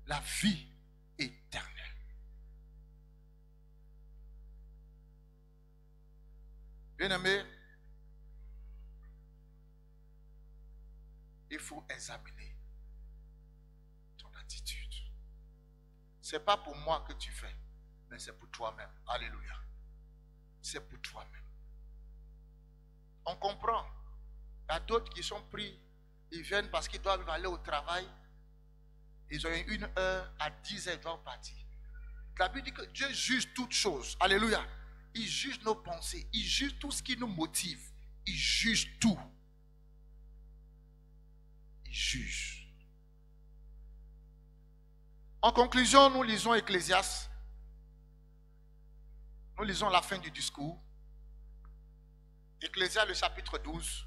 La vie éternelle. Bien-aimé, il faut examiner ton attitude. Ce n'est pas pour moi que tu fais, mais c'est pour toi-même. Alléluia. C'est pour toi-même. On comprend. Il y a d'autres qui sont pris, ils viennent parce qu'ils doivent aller au travail. Ils ont 1 heure, à 10 heures, ils doivent partir. La Bible dit que Dieu juge toutes choses. Alléluia. Il juge nos pensées. Il juge tout ce qui nous motive. Il juge tout. Il juge. En conclusion, nous lisons Ecclésiaste. Nous lisons la fin du discours. Ecclésiaste, le chapitre 12,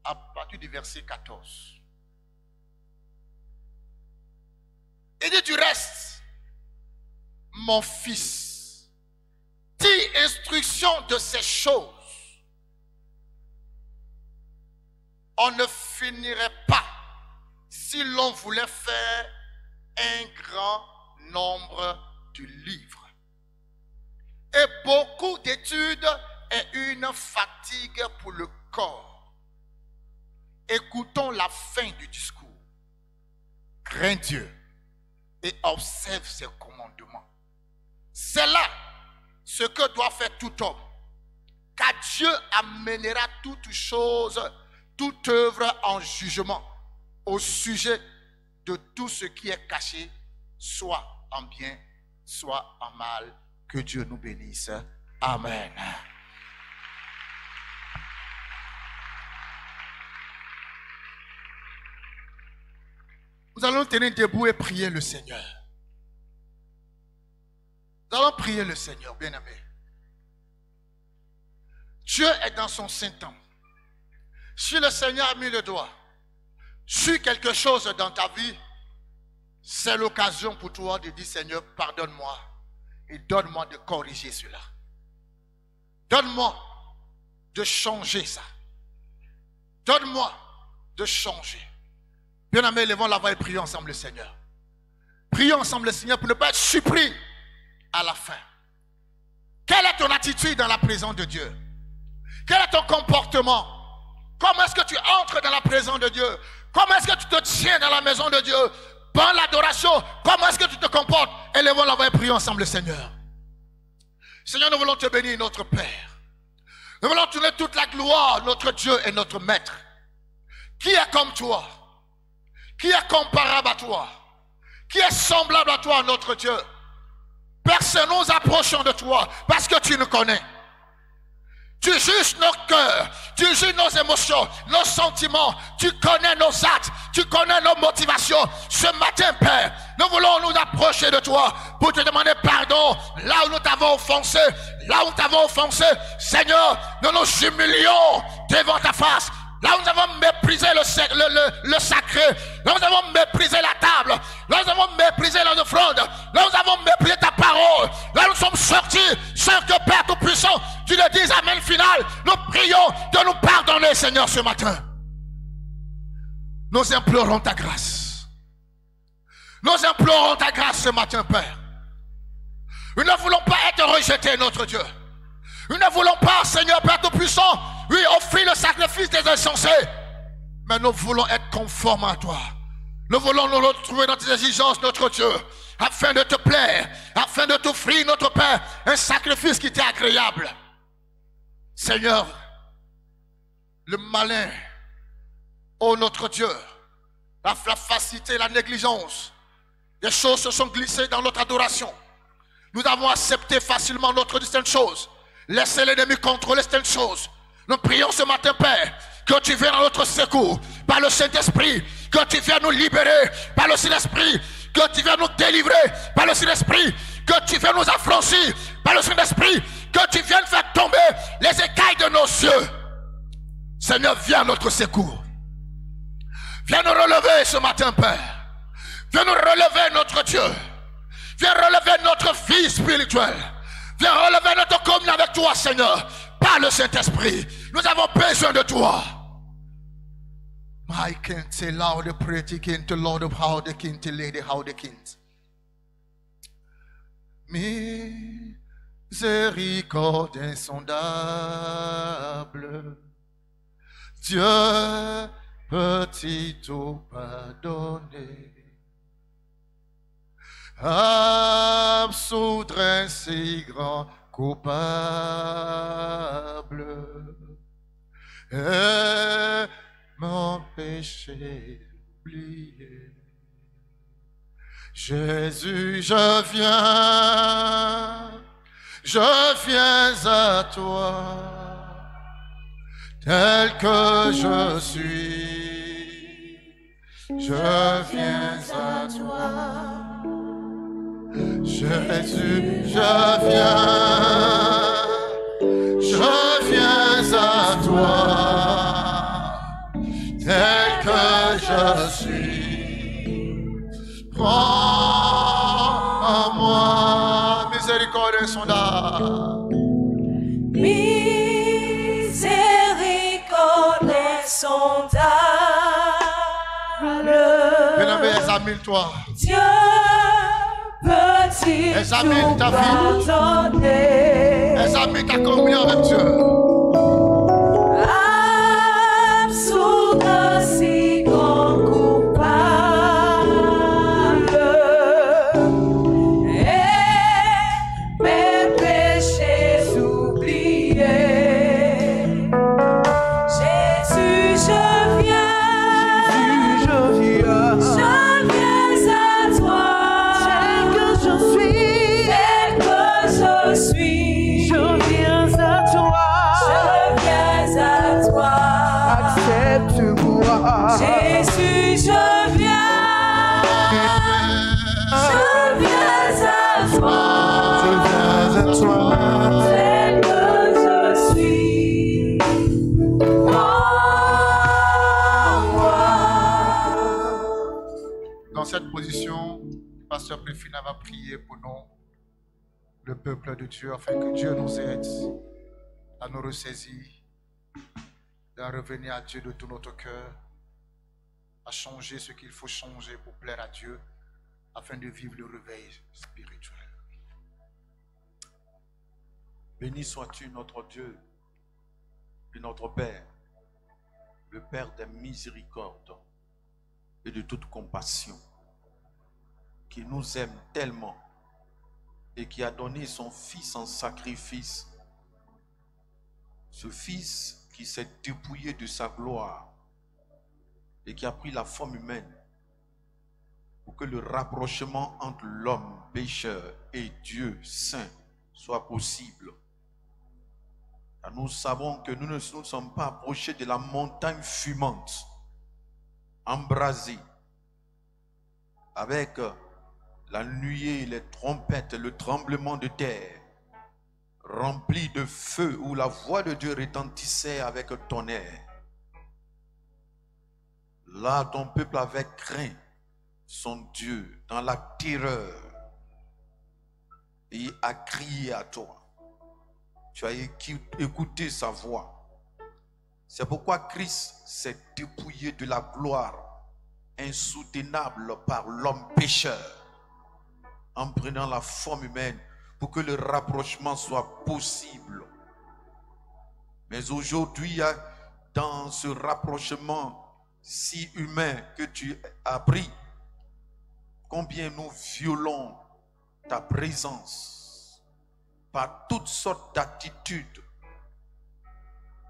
à partir du verset 14. Il dit du reste, mon fils, dis instruction de ces choses. On ne finirait pas si l'on voulait faire un grand nombre de livres. Et beaucoup d'études est une fatigue pour le corps. Écoutons la fin du discours. Crains Dieu et observe ses commandements. C'est là ce que doit faire tout homme. Car Dieu amènera toute chose, toute œuvre en jugement au sujet de tout ce qui est caché, soit en bien, soit en mal. Que Dieu nous bénisse. Amen. Nous allons tenir debout et prier le Seigneur. Nous allons prier le Seigneur, bien-aimé. Dieu est dans son Saint-Temps. Si le Seigneur a mis le doigt sur quelque chose dans ta vie, c'est l'occasion pour toi de dire, Seigneur, pardonne-moi et donne-moi de corriger cela. Donne-moi de changer ça. Donne-moi de changer. Bien-aimés, levons la voix et prions ensemble le Seigneur. Prions ensemble le Seigneur pour ne pas être surpris à la fin. Quelle est ton attitude dans la présence de Dieu? Quel est ton comportement? Comment est-ce que tu entres dans la présence de Dieu? Comment est-ce que tu te tiens dans la maison de Dieu? Pendant l'adoration, comment est-ce que tu te comportes? Élevons la voix et prions ensemble le Seigneur. Seigneur, nous voulons te bénir, notre Père. Nous voulons tourner toute la gloire, notre Dieu et notre Maître. Qui est comme toi? Qui est comparable à toi? Qui est semblable à toi, notre Dieu? Personne nous approchons de toi parce que tu nous connais. Tu juges nos cœurs, tu juges nos émotions, nos sentiments, tu connais nos actes, tu connais nos motivations. Ce matin, Père, nous voulons nous approcher de toi pour te demander pardon là où nous t'avons offensé, Seigneur, nous nous humilions devant ta face. Là où nous avons méprisé le sacré, là où nous avons méprisé la table, là où nous avons méprisé les offrandes, là où nous avons méprisé ta parole, là où nous sommes sortis sans que Père Tout-Puissant, tu le dises amen final. Nous prions de nous pardonner, Seigneur, ce matin. Nous implorons ta grâce. Nous implorons ta grâce ce matin, Père. Nous ne voulons pas être rejetés, notre Dieu. Nous ne voulons pas, Seigneur, Père Tout-Puissant, oui, offrir le sacrifice des insensés. Mais nous voulons être conformes à toi. Nous voulons nous retrouver dans tes exigences, notre Dieu, afin de te plaire, afin de t'offrir, notre Père, un sacrifice qui t'est agréable. Seigneur, le malin, oh notre Dieu, la facilité, la négligence, des choses se sont glissées dans notre adoration. Nous avons accepté facilement notre certaines choses. Laissez l'ennemi contrôler certaines choses. Nous prions ce matin, Père, que tu viennes à notre secours par le Saint-Esprit, que tu viennes nous libérer par le Saint-Esprit, que tu viennes nous délivrer par le Saint-Esprit, que tu viennes nous affranchir par le Saint-Esprit, que tu viennes faire tomber les écailles de nos yeux. Seigneur, viens à notre secours. Viens nous relever ce matin, Père. Viens nous relever, notre Dieu. Viens relever notre vie spirituelle. Viens relever notre communion avec toi, Seigneur, par le Saint-Esprit. Nous avons besoin de toi. My King, say loud, the pretty King, to Lord of how the King, to Lady how the King. Miséricorde insondable, Dieu peut-il tout pardonner, absoudre un si grand coupable et m'empêcher d'oublier. Jésus, je viens à toi, tel que je suis. Je viens à toi. Jésus, je viens à toi, tel que je suis. Prends moi, miséricorde insondable. Miséricorde insondable. Bien-aimé, examine-toi. Dieu peut-il Examine ta vie. pardonner. Examine ta communion avec Dieu. Absoudre si grand coupable et mes péchés oubliés. Jésus, je viens à toi, tel que je suis, je viens à toi, accepte-moi. Jésus, je viens à toi, tel que je suis. Prends-moi. Dans cette position, le pasteur Préfina va prier pour nous, le peuple de Dieu, afin que Dieu nous aide à nous ressaisir, à revenir à Dieu de tout notre cœur, à changer ce qu'il faut changer pour plaire à Dieu, afin de vivre le réveil spirituel. Béni sois-tu notre Dieu et notre Père, le Père des miséricordes et de toute compassion, qui nous aime tellement et qui a donné son Fils en sacrifice. Ce Fils qui s'est dépouillé de sa gloire et qui a pris la forme humaine pour que le rapprochement entre l'homme pécheur et Dieu saint soit possible. Car nous savons que nous ne nous sommes pas approchés de la montagne fumante, embrasée, avec la nuée, les trompettes, le tremblement de terre, rempli de feu, où la voix de Dieu retentissait avec tonnerre. Là, ton peuple avait craint son Dieu dans la terreur et a crié à toi. Tu as écouté sa voix. C'est pourquoi Christ s'est dépouillé de la gloire insoutenable par l'homme pécheur, en prenant la forme humaine pour que le rapprochement soit possible. Mais aujourd'hui, dans ce rapprochement si humain que tu as pris, combien nous violons ta présence par toutes sortes d'attitudes,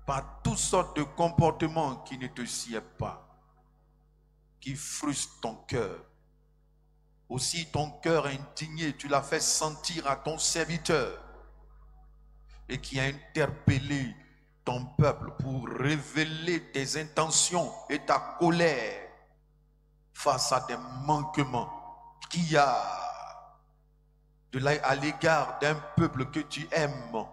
par toutes sortes de comportements qui ne te sied pas, qui frustrent ton cœur. Aussi ton cœur indigné, tu l'as fait sentir à ton serviteur. et qui a interpellé ton peuple pour révéler tes intentions et ta colère face à des manquements qu'il y a à l'égard d'un peuple que tu aimes,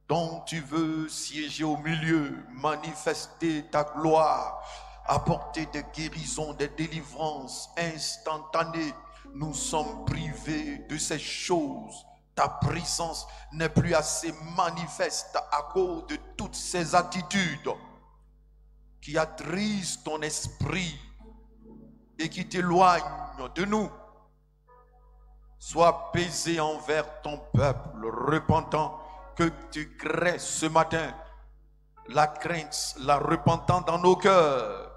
dont tu veux siéger au milieu, manifester ta gloire, apporter des guérisons, des délivrances instantanées. Nous sommes privés de ces choses. Ta présence n'est plus assez manifeste à cause de toutes ces attitudes qui attristent ton esprit et qui t'éloignent de nous. Sois apaisé envers ton peuple repentant, que tu crées ce matin la crainte, la repentance dans nos cœurs,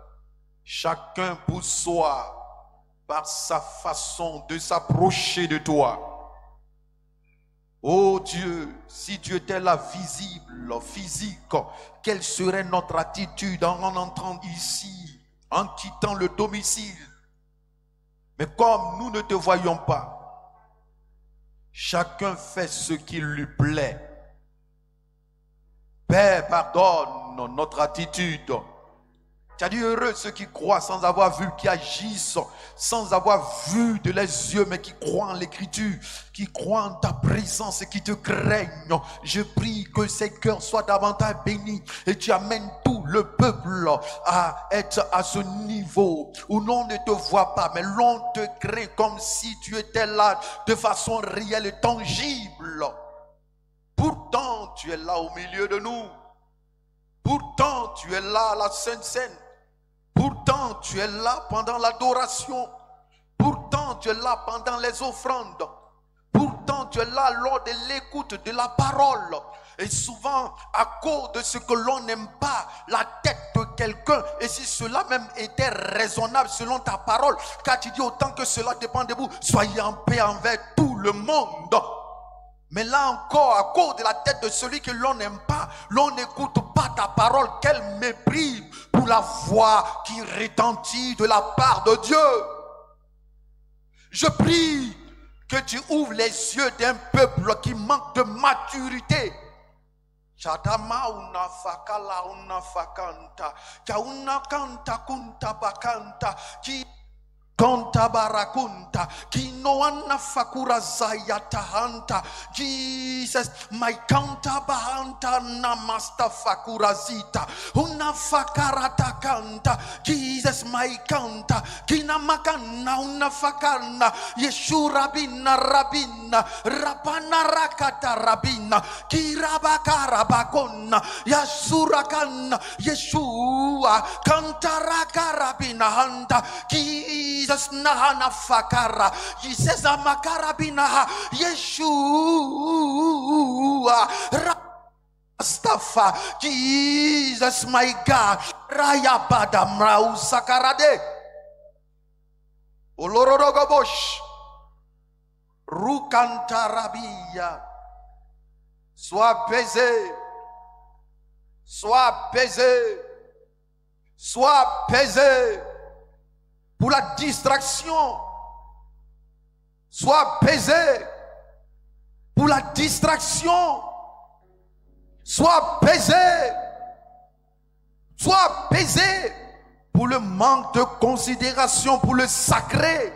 chacun pour soi, par sa façon de s'approcher de toi. Oh Dieu, si tu étais là visible, physique, quelle serait notre attitude en entrant ici, en quittant le domicile? Mais comme nous ne te voyons pas, chacun fait ce qui lui plaît. Père, pardonne notre attitude. Tu as dit heureux ceux qui croient sans avoir vu, qui agissent sans avoir vu de leurs yeux, mais qui croient en l'écriture, qui croient en ta présence et qui te craignent. Je prie que ces cœurs soient davantage bénis et tu amènes tout le peuple à être à ce niveau où l'on ne te voit pas, mais l'on te craint comme si tu étais là de façon réelle et tangible. Pourtant, tu es là au milieu de nous. Pourtant, tu es là à la Sainte Seine. Pourtant, tu es là pendant l'adoration. Pourtant, tu es là pendant les offrandes. Pourtant, tu es là lors de l'écoute de la parole. Et souvent, à cause de ce que l'on n'aime pas, la tête de quelqu'un, et si cela même était raisonnable selon ta parole, car tu dis autant que cela dépend de vous, soyez en paix envers tout le monde. Mais là encore, à cause de la tête de celui que l'on n'aime pas, l'on n'écoute pas ta parole. Quel mépris pour la voix qui retentit de la part de Dieu. Je prie que tu ouvres les yeux d'un peuple qui manque de maturité. Chadama una fakala una fakanta, kauna kanta kunta bakanta, ki Konta barakunta, kinoana fakura zayata hanta, Jesus, my kanta bahanta namasta fakura zita, una fakarata kanta, Jesus, my kanta, kinamakana una fakana, Yeshu rabina rabina, rapana rakata rabina, kirabakara bakona, Yasurakana, Yeshua, kantaraka rabina hanta, Jesus nahana fakara, Jesus amakara binaha, Yeshua, Rastafa, Jesus my God, Raya badam rau sakarade, Olorodogobosh, Rukantarabia, sois apaisé, sois apaisé, sois apaisé. Pour la distraction, sois apaisé. Pour la distraction, sois apaisé. Sois apaisé pour le manque de considération pour le sacré.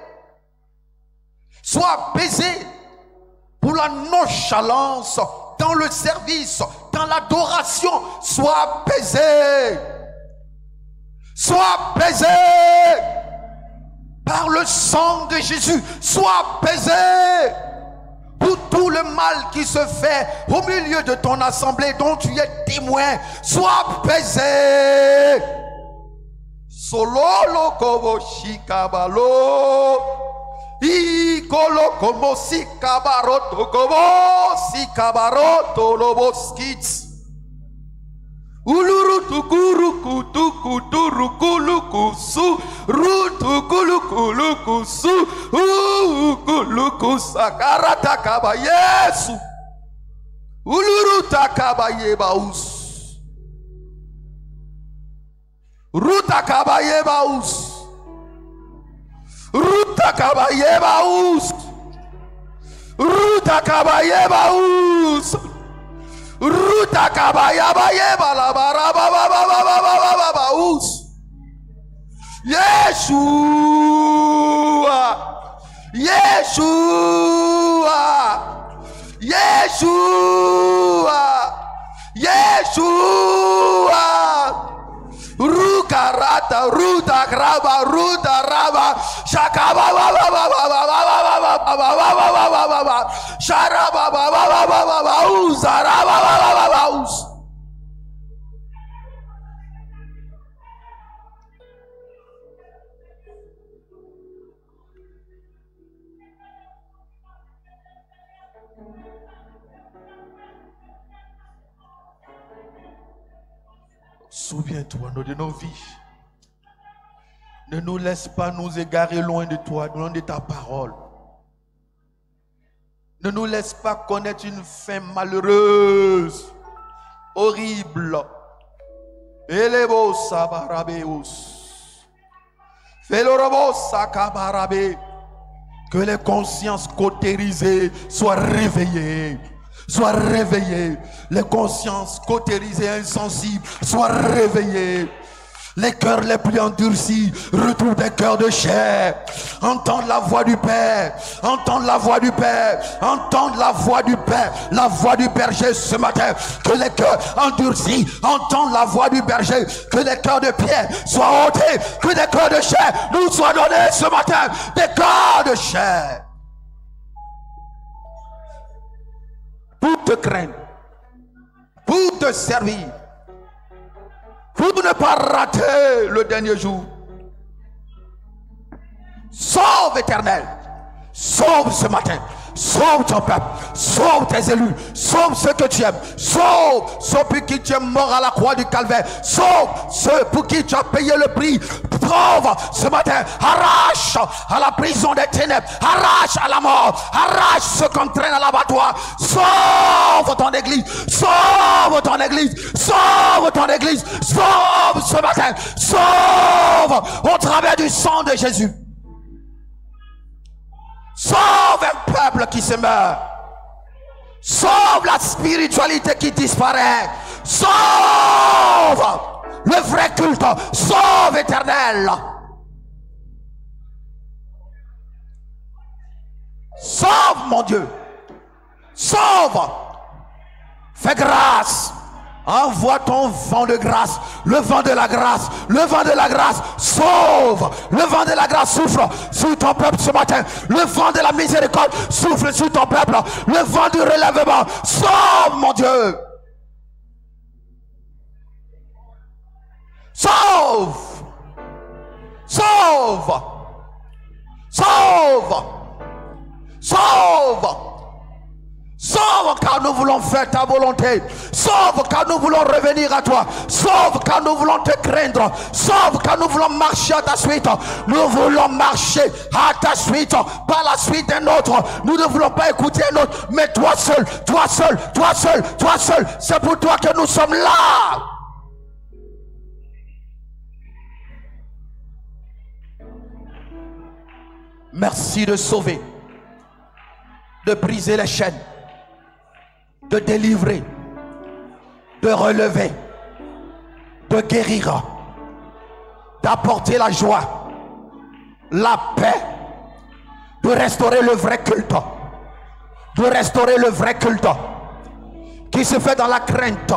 Sois apaisé pour la nonchalance dans le service, dans l'adoration. Sois apaisé. Sois apaisé. Par le sang de Jésus, sois apaisé pour tout le mal qui se fait au milieu de ton assemblée dont tu es témoin. Sois apaisé. Solo kobo shikabalo, ikolo komo sikabaroto kobo sikabaroto loboskits. Uluru tukuru kutuku turukuluku su rutukuluku su ukuluku sakara takaba Yesu uluru takaba yebaus rutakaba yebaus rutakaba yebaus rutakaba yebaus Ruta kabaya baye balabara baba baba baba baba us. Yeshua, Yeshua, Yeshua, Yeshua. Rukarata, ruta graba, ruta raba, shakaba baba baba baba baba baba baba, sharaba baba baba baba, uzaraba baba baba us. Souviens-toi de nos vies. Ne nous laisse pas nous égarer loin de toi, loin de ta parole. Ne nous laisse pas connaître une fin malheureuse, horrible. Elebo sabarabeus. Felorobo sakabarabe. Que les consciences cautérisées soient réveillées. Soient réveillés. Les consciences cautérisées, insensibles, soient réveillées. Les cœurs les plus endurcis retrouvent des cœurs de chair. Entendre la voix du Père. Entendre la voix du Père. Entendre la voix du Père. La voix du berger ce matin. Que les cœurs endurcis entendent la voix du berger. Que les cœurs de pierre soient ôtés. Que des cœurs de chair nous soient donnés ce matin. Des cœurs de chair. Pour te craindre, pour te servir, pour ne pas rater le dernier jour. Sauve Éternel, sauve ce matin, sauve ton peuple, sauve tes élus, sauve ceux que tu aimes, sauve ceux pour qui tu es mort à la croix du calvaire, sauve ceux pour qui tu as payé le prix. Sauve ce matin, arrache à la prison des ténèbres, arrache à la mort, arrache ceux qu'on traîne à l'abattoir, sauve ton église, sauve ton église, sauve ton église, sauve ce matin, sauve au travers du sang de Jésus. Sauve un peuple qui se meurt. Sauve la spiritualité qui disparaît. Sauve le vrai culte. Sauve Éternel. Sauve mon Dieu. Sauve. Fais grâce. Envoie ton vent de grâce, le vent de la grâce, le vent de la grâce, sauve, le vent de la grâce souffle sur ton peuple ce matin, le vent de la miséricorde souffle sur ton peuple, le vent du relèvement, sauve mon Dieu, sauve, sauve, sauve, sauve. Sauve car nous voulons faire ta volonté. Sauve car nous voulons revenir à toi. Sauve car nous voulons te craindre. Sauve car nous voulons marcher à ta suite. Nous voulons marcher à ta suite, pas la suite d'un autre. Nous ne voulons pas écouter un autre, mais toi seul, toi seul, toi seul, toi seul. C'est pour toi que nous sommes là. Merci de sauver, de briser les chaînes, de délivrer, de relever, de guérir, d'apporter la joie, la paix, de restaurer le vrai culte, de restaurer le vrai culte qui se fait dans la crainte,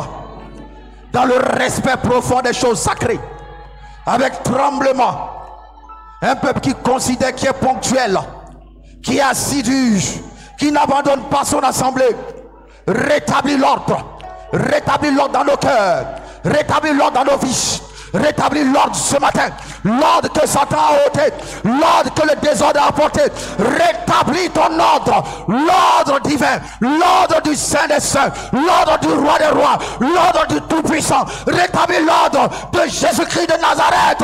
dans le respect profond des choses sacrées, avec tremblement. Un peuple qui considère, qui est ponctuel, qui est assidu, qui n'abandonne pas son assemblée. Rétablis l'ordre dans nos cœurs, rétablis l'ordre dans nos vies, rétablis l'ordre ce matin, l'ordre que Satan a ôté, l'ordre que le désordre a apporté. Rétablis ton ordre, l'ordre divin, l'ordre du Saint des Saints, l'ordre du Roi des Rois, l'ordre du Tout-Puissant. Rétablis l'ordre de Jésus-Christ de Nazareth.